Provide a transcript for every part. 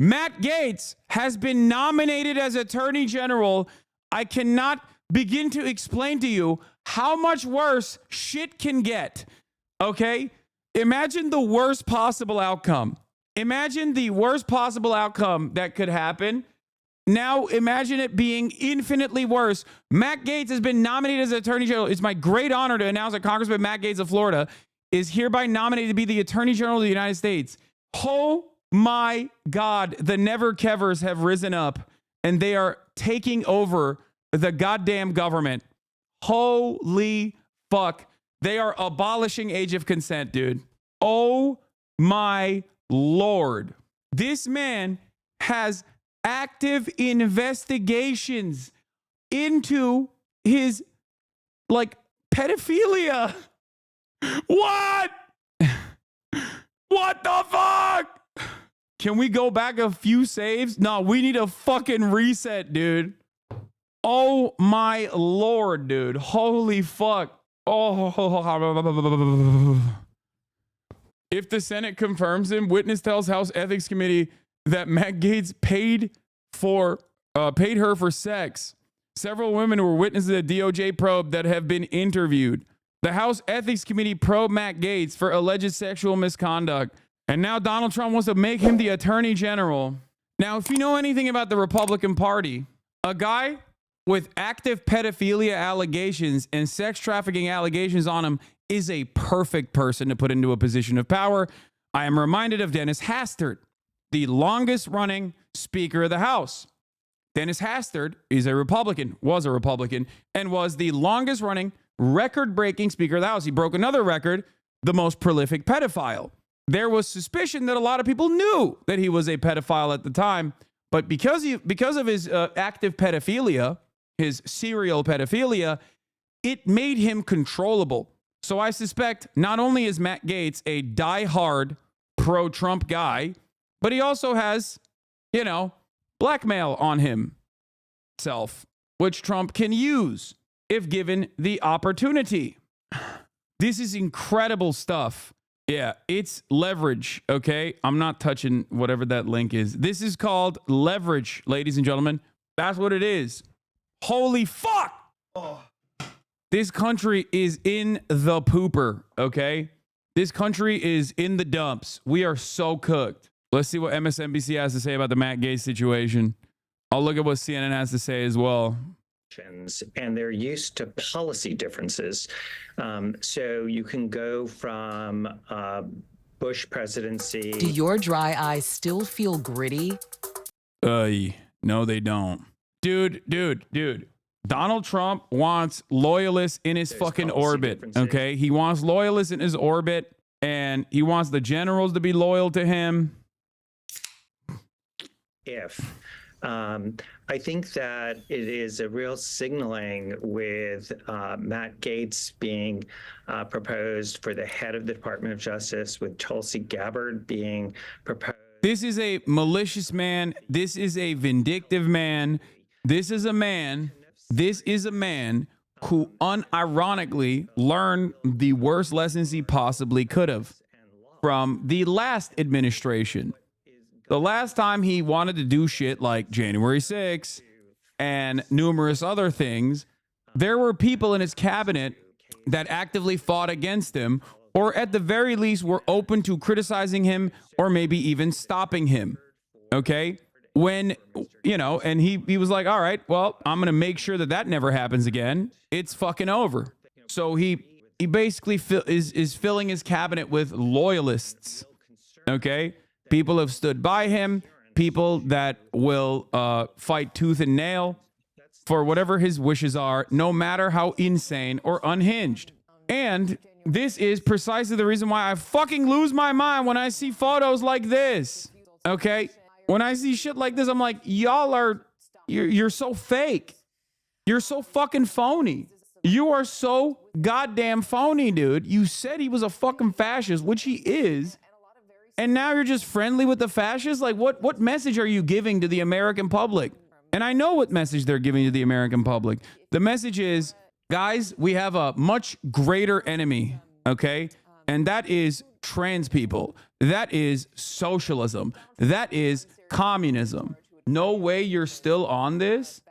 Matt Gaetz has been nominated as Attorney General. I cannot begin to explain to you how much worse shit can get. Okay? Imagine the worst possible outcome. Imagine the worst possible outcome that could happen. Now imagine it being infinitely worse. Matt Gaetz has been nominated as Attorney General. It's my great honor to announce that Congressman Matt Gaetz of Florida is hereby nominated to be the Attorney General of the United States. Oh my God, the Never Kevers have risen up and they are taking over the goddamn government. Holy fuck. They are abolishing age of consent, dude. Oh my Lord. This man has active investigations into his, like, pedophilia. What? What the fuck? Can we go back a few saves? No, we need a fucking reset, dude. Oh my Lord, dude. Holy fuck. Oh. If the Senate confirms him, witness tells House Ethics Committee that Matt Gaetz paid her for sex. Several women were witnesses of the DOJ probe that have been interviewed. The House Ethics Committee probed Matt Gaetz for alleged sexual misconduct. And now Donald Trump wants to make him the Attorney General. Now, if you know anything about the Republican Party, a guy with active pedophilia allegations and sex trafficking allegations on him is a perfect person to put into a position of power. I am reminded of Dennis Hastert, the longest running Speaker of the House. Dennis Hastert is a Republican, was a Republican, and was the longest running record-breaking Speaker of the House. He broke another record, the most prolific pedophile. There was suspicion that a lot of people knew that he was a pedophile at the time, but because of his active pedophilia, his serial pedophilia, it made him controllable. So I suspect not only is Matt Gaetz a diehard pro-Trump guy, but he also has, blackmail on himself, which Trump can use if given the opportunity. This is incredible stuff. Yeah, it's leverage, okay? I'm not touching whatever that link is. This is called leverage, ladies and gentlemen. That's what it is. Holy fuck! Oh. This country is in the pooper, okay? This country is in the dumps. We are so cooked. Let's see what MSNBC has to say about the Matt Gaetz situation. I'll look at what CNN has to say as well. And they're used to policy differences. So you can go from Bush presidency. Do your dry eyes still feel gritty? No, they don't. Dude. Donald Trump wants loyalists in his fucking orbit, okay? He wants loyalists in his orbit, and he wants the generals to be loyal to him. I think that it is a real signaling with Matt Gaetz being proposed for the head of the Department of Justice, with Tulsi Gabbard being proposed. This is a malicious man. This is a vindictive man. This is a man who unironically learned the worst lessons he possibly could have from the last administration. The last time he wanted to do shit like January 6th and numerous other things, there were people in his cabinet that actively fought against him, or at the very least were open to criticizing him or maybe even stopping him. Okay? When, and he was like, all right, well, I'm going to make sure that never happens again. It's fucking over. So he basically is filling his cabinet with loyalists. Okay? People have stood by him, people that will fight tooth and nail for whatever his wishes are, no matter how insane or unhinged. And this is precisely the reason why I fucking lose my mind when I see photos like this. Okay? When I see shit like this, I'm like, you're so fake. You're so fucking phony. You are so goddamn phony, dude. You said he was a fucking fascist, which he is. And now you're just friendly with the fascists? Like, what message are you giving to the American public? And I know what message they're giving to the American public. The message is, guys, we have a much greater enemy, okay? And that is trans people. That is socialism. That is communism. No way you're still on this.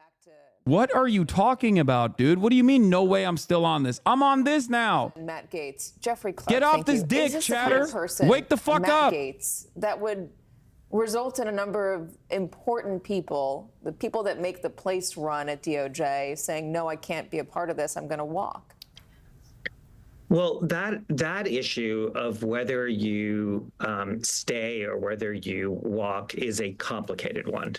What are you talking about, dude? What do you mean, no way I'm still on this? I'm on this now. Matt Gaetz, Jeffrey Clark. Get off this dick, Is this chatter. The person, Wake the fuck Matt up. Gaetz, that would result in a number of important people, the people that make the place run at DOJ, saying, no, I can't be a part of this. I'm going to walk. Well, that issue of whether you stay or whether you walk is a complicated one.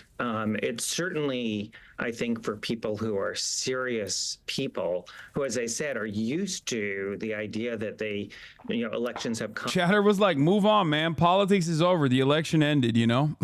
It's certainly, I think, for people who are serious people who, as I said, are used to the idea that elections have come. Chatter was like, move on, man. Politics is over. The election ended, you know?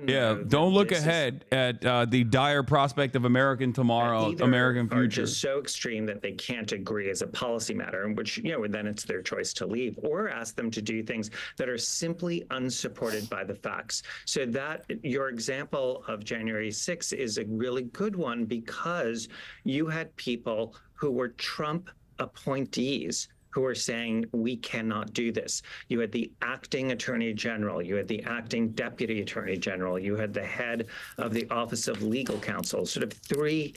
Yeah, don't look ahead at the dire prospect of American tomorrow, Either American are future. just so extreme that they can't agree as a policy matter, in which, then it's their choice to leave, or ask them to do things that are simply unsupported by the facts. So that your example of January 6th is a really good one, because you had people who were Trump appointees who are saying, we cannot do this. You had the acting attorney general, you had the acting deputy attorney general, you had the head of the Office of Legal Counsel, sort of three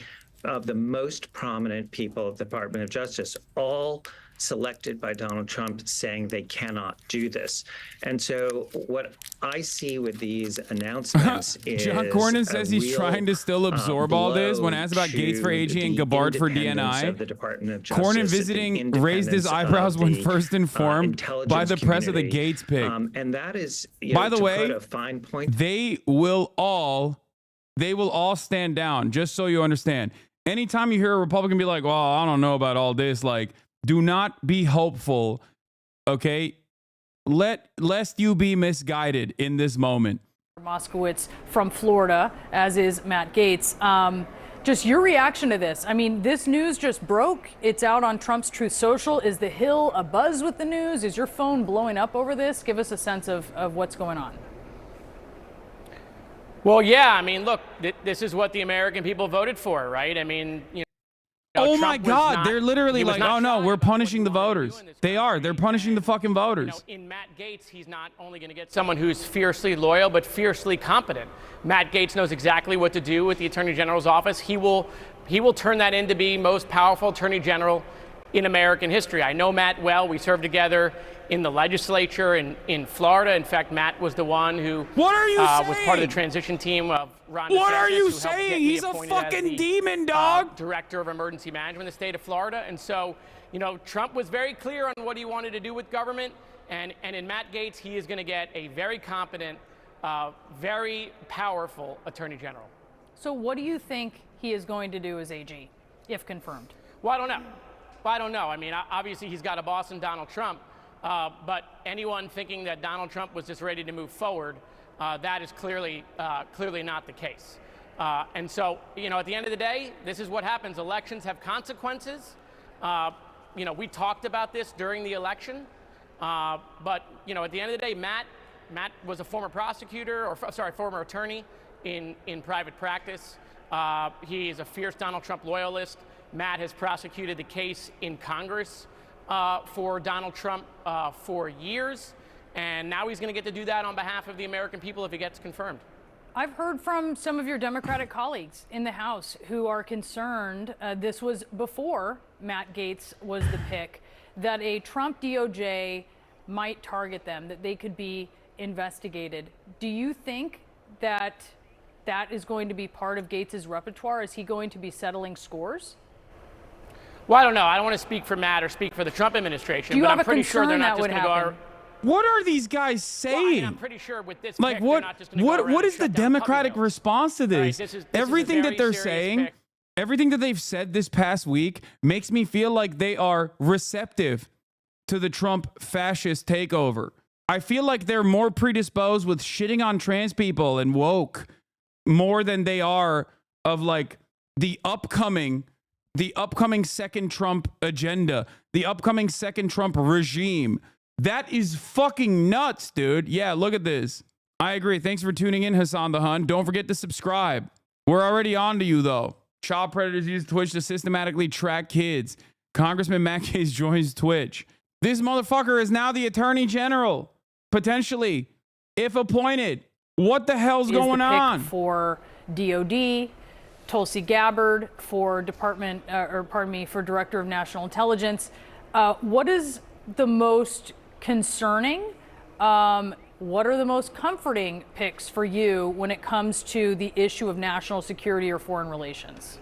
of the most prominent people at the Department of Justice, all selected by Donald Trump, saying they cannot do this. And so what I see with these announcements is John Cornyn says he's trying to still absorb all this. When asked about Gates for AG and Gabbard for DNI, Cornyn visiting raised his eyebrows when first informed by the press of the Gates pick. And that is, by the way, a fine point. They will all stand down, just so you understand. Anytime you hear a Republican be like, well, I don't know about all this, like, do not be hopeful, okay? Lest you be misguided in this moment. Moskowitz from Florida, as is Matt Gaetz. Just your reaction to this. I mean, this news just broke. It's out on Trump's Truth Social. Is the Hill abuzz with the news? Is your phone blowing up over this? Give us a sense of what's going on. Well, yeah, I mean, look, this is what the American people voted for, right? I mean, oh my God, they're literally like, oh no, we're punishing the voters. They are. They're punishing the fucking voters. In Matt Gaetz, he's not only going to get someone who's fiercely loyal, but fiercely competent. Matt Gaetz knows exactly what to do with the Attorney General's office. He will turn that into be most powerful Attorney General in American history. I know Matt well. We served together in the legislature in Florida. In fact, Matt was the one who was part of the transition team of Ron DeSantis. What are you saying? He's a fucking demon, dog. Director of Emergency Management in the state of Florida. And so, Trump was very clear on what he wanted to do with government. And in Matt Gaetz, he is going to get a very competent, very powerful Attorney General. So what do you think he is going to do as AG, if confirmed? Well, I don't know. I mean, obviously he's got a boss in Donald Trump. But anyone thinking that Donald Trump was just ready to move forward, that is clearly not the case. And so, at the end of the day, this is what happens. Elections have consequences. We talked about this during the election. But, at the end of the day, Matt was a former prosecutor, former attorney in private practice. He is a fierce Donald Trump loyalist. Matt has prosecuted the case in Congress for Donald Trump for years, and now he's going to get to do that on behalf of the American people if it gets confirmed. I've heard from some of your Democratic colleagues in the House who are concerned, this was before Matt Gaetz was the pick, that a Trump DOJ might target them, that they could be investigated. Do you think that is going to be part of Gaetz's repertoire? Is he going to be settling scores? Well, I don't know. I don't want to speak for Matt or speak for the Trump administration, but I'm pretty sure they're not just going to go. What are these guys saying? I'm pretty sure with this like, pick, what? they're not just going to go around What is and shut the down Democratic puppy mills. response to this? Right, this is everything a that they're very serious saying, pick. everything that they've said this past week makes me feel like they are receptive to the Trump fascist takeover. I feel like they're more predisposed with shitting on trans people and woke more than they are of like the upcoming second Trump agenda, the upcoming second Trump regime. That is fucking nuts, dude. Yeah, look at this. I agree. Thanks for tuning in, Hassan the Hun. Don't forget to subscribe. We're already on to you, though. Child predators use Twitch to systematically track kids. Congressman Matt Gaetz joins Twitch. This motherfucker is now the Attorney General. potentially, if appointed. What the hell's is going the pick on? for DOD, Tulsi Gabbard for for Director of National Intelligence. What is the most concerning? What are the most comforting picks for you when it comes to the issue of national security or foreign relations?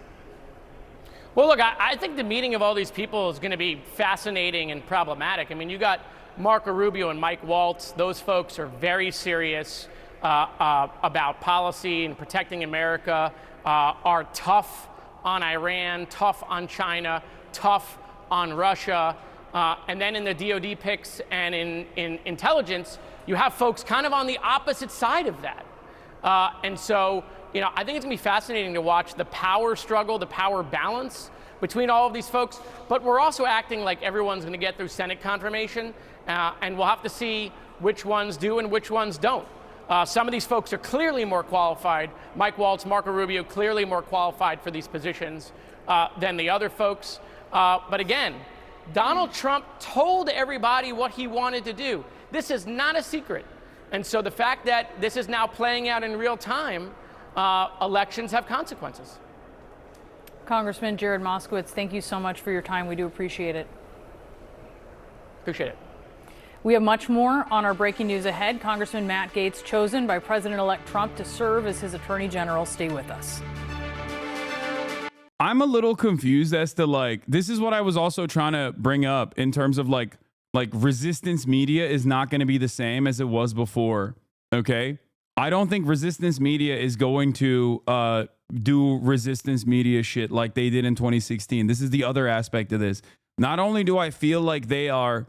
Well, look, I think the meeting of all these people is going to be fascinating and problematic. I mean, you got Marco Rubio and Mike Waltz. Those folks are very serious about policy and protecting America, are tough on Iran, tough on China, tough on Russia. And then in the DOD picks and in intelligence, you have folks kind of on the opposite side of that. And so, I think it's going to be fascinating to watch the power struggle, the power balance between all of these folks. But we're also acting like everyone's going to get through Senate confirmation, and we'll have to see which ones do and which ones don't. Some of these folks are clearly more qualified. Mike Waltz, Marco Rubio, clearly more qualified for these positions than the other folks. But again, Donald Trump told everybody what he wanted to do. This is not a secret. And so the fact that this is now playing out in real time, elections have consequences. Congressman Jared Moskowitz, thank you so much for your time. We do appreciate it. Appreciate it. We have much more on our breaking news ahead. Congressman Matt Gaetz chosen by President-elect Trump to serve as his Attorney General. Stay with us. I'm a little confused as to this is what I was also trying to bring up in terms of like resistance media is not going to be the same as it was before. Okay. I don't think resistance media is going to do resistance media shit like they did in 2016. This is the other aspect of this. Not only do I feel like they are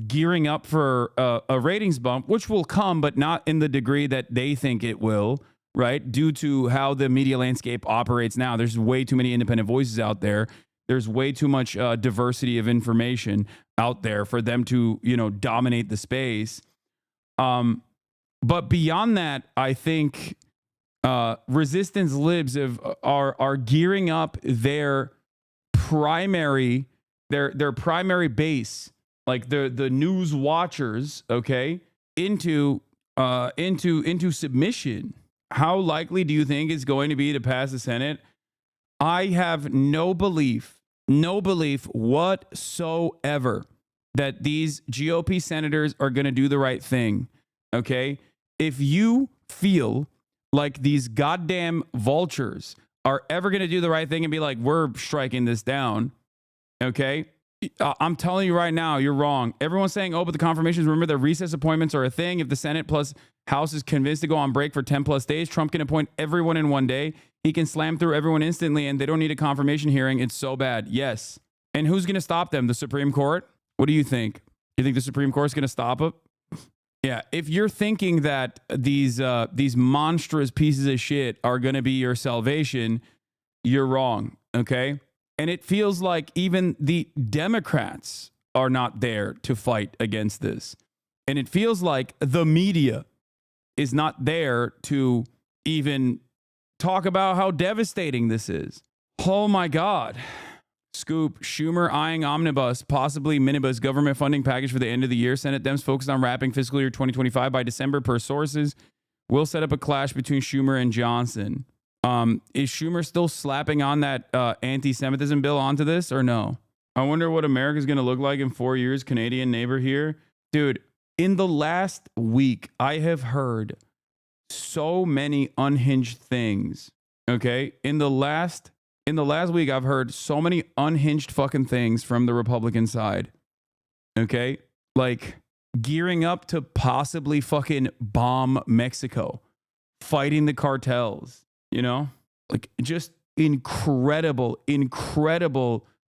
gearing up for a ratings bump, which will come, but not in the degree that they think it will, right? Due to how the media landscape operates now. There's way too many independent voices out there. There's way too much diversity of information out there for them to, dominate the space. But beyond that, I think resistance libs are gearing up their primary base, like the news watchers, okay, into submission. How likely do you think it's going to be to pass the Senate? I have no belief whatsoever that these GOP senators are going to do the right thing. Okay. If you feel like these goddamn vultures are ever going to do the right thing and be like, we're striking this down. Okay. I'm telling you right now, you're wrong. Everyone's saying, oh, but the confirmations, remember that recess appointments are a thing. If the Senate plus House is convinced to go on break for 10 plus days, Trump can appoint everyone in one day. He can slam through everyone instantly and they don't need a confirmation hearing. It's so bad. Yes. And who's going to stop them? The Supreme Court? What do you think? You think the Supreme Court's going to stop it? Yeah. If you're thinking that these monstrous pieces of shit are going to be your salvation, you're wrong. Okay. And it feels like even the Democrats are not there to fight against this. And it feels like the media is not there to even talk about how devastating this is. Oh my God. Scoop, Schumer eyeing omnibus, possibly minibus government funding package for the end of the year. Senate Dems focused on wrapping fiscal year 2025 by December per sources. Will set up a clash between Schumer and Johnson. Is Schumer still slapping on that anti-Semitism bill onto this or no? I wonder what America's going to look like in 4 years. Canadian neighbor here. Dude, in the last week, I have heard so many unhinged things. Okay. In the last week, I've heard so many unhinged fucking things from the Republican side. Okay. Like gearing up to possibly fucking bomb Mexico, fighting the cartels, like just incredible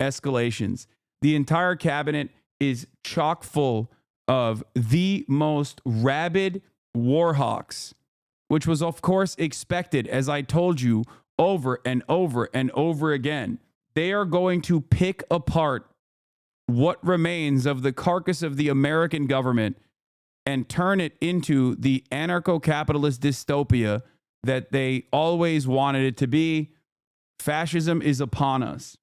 escalations. The entire cabinet is chock full of the most rabid war hawks, which was of course expected, as I told you over and over and over again. They are going to pick apart what remains of the carcass of the American government and turn it into the anarcho-capitalist dystopia that they always wanted it to be. Fascism is upon us.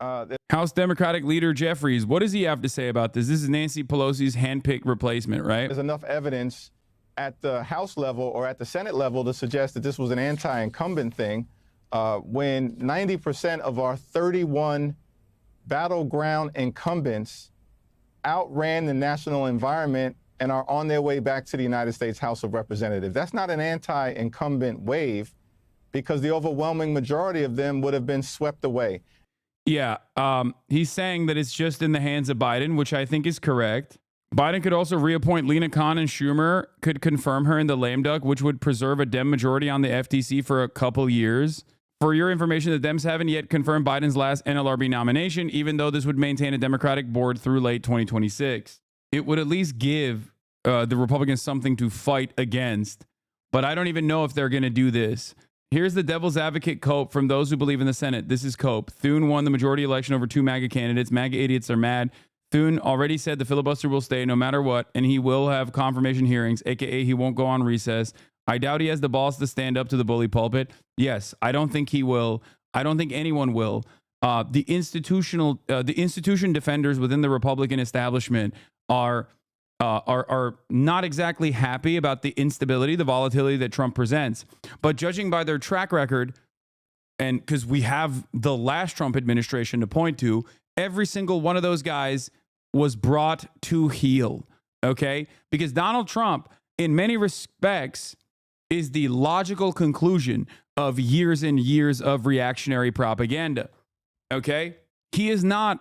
House Democratic Leader Jeffries, what does he have to say about this? This is Nancy Pelosi's handpicked replacement, right? There's enough evidence at the House level or at the Senate level to suggest that this was an anti-incumbent thing when 90% of our 31 battleground incumbents outran the national environment and are on their way back to the United States House of Representatives. That's not an anti-incumbent wave because the overwhelming majority of them would have been swept away. Yeah, he's saying that it's just in the hands of Biden, which I think is correct. Biden could also reappoint Lena Khan, and Schumer could confirm her in the lame duck, which would preserve a Dem majority on the FTC for a couple years. For your information, the Dems haven't yet confirmed Biden's last NLRB nomination, even though this would maintain a Democratic board through late 2026. It would at least give the Republicans something to fight against, but I don't even know if they're going to do this. Here's the devil's advocate Cope from those who believe in the Senate. This is Cope. Thune won the majority election over two MAGA candidates. MAGA idiots are mad. Thune already said the filibuster will stay no matter what, and he will have confirmation hearings, aka he won't go on recess. I doubt he has the balls to stand up to the bully pulpit. Yes, I don't think he will. I don't think anyone will. The institution defenders within the Republican establishment are not exactly happy about the instability, the volatility that Trump presents. But judging by their track record, and because we have the last Trump administration to point to, every single one of those guys was brought to heel. Okay? Because Donald Trump, in many respects, is the logical conclusion of years and years of reactionary propaganda. Okay? He is not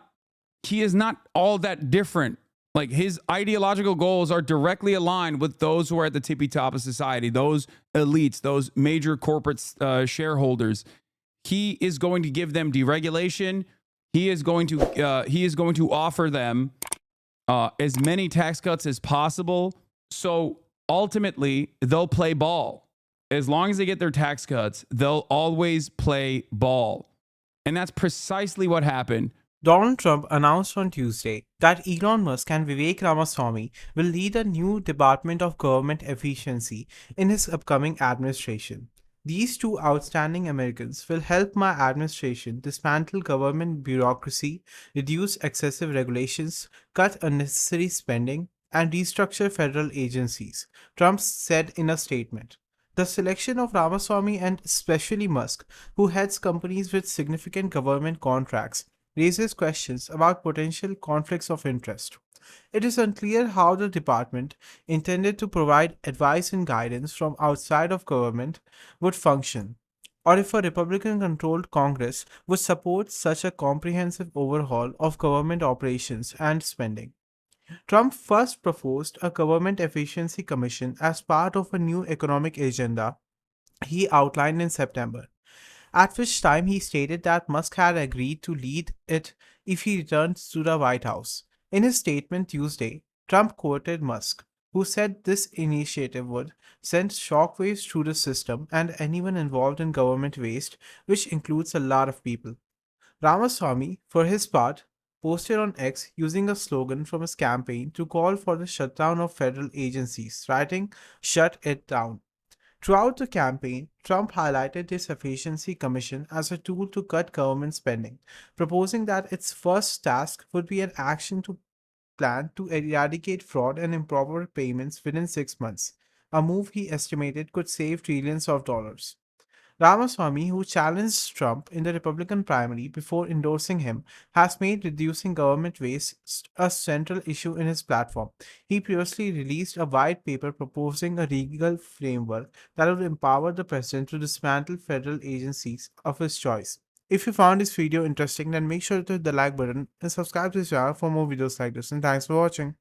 all that different. Like, his ideological goals are directly aligned with those who are at the tippy top of society, those elites, those major corporate shareholders. He is going to give them deregulation. He is going to offer them as many tax cuts as possible. So ultimately, they'll play ball. As long as they get their tax cuts, they'll always play ball. And that's precisely what happened. Donald Trump announced on Tuesday that Elon Musk and Vivek Ramaswamy will lead a new Department of Government Efficiency in his upcoming administration. These two outstanding Americans will help my administration dismantle government bureaucracy, reduce excessive regulations, cut unnecessary spending, and restructure federal agencies, Trump said in a statement. The selection of Ramaswamy and especially Musk, who heads companies with significant government contracts, raises questions about potential conflicts of interest. It is unclear how the department, intended to provide advice and guidance from outside of government, would function, or if a Republican-controlled Congress would support such a comprehensive overhaul of government operations and spending. Trump first proposed a government efficiency commission as part of a new economic agenda he outlined in September, at which time he stated that Musk had agreed to lead it if he returns to the White House. In his statement Tuesday, Trump quoted Musk, who said this initiative would send shockwaves through the system and anyone involved in government waste, which includes a lot of people. Ramaswamy, for his part, posted on X using a slogan from his campaign to call for the shutdown of federal agencies, writing, "Shut it down." Throughout the campaign, Trump highlighted this efficiency commission as a tool to cut government spending, proposing that its first task would be an action plan to eradicate fraud and improper payments within 6 months, a move he estimated could save trillions of dollars. Ramaswamy, who challenged Trump in the Republican primary before endorsing him, has made reducing government waste a central issue in his platform. He previously released a white paper proposing a legal framework that would empower the president to dismantle federal agencies of his choice. If you found this video interesting, then make sure to hit the like button and subscribe to this channel for more videos like this, and thanks for watching.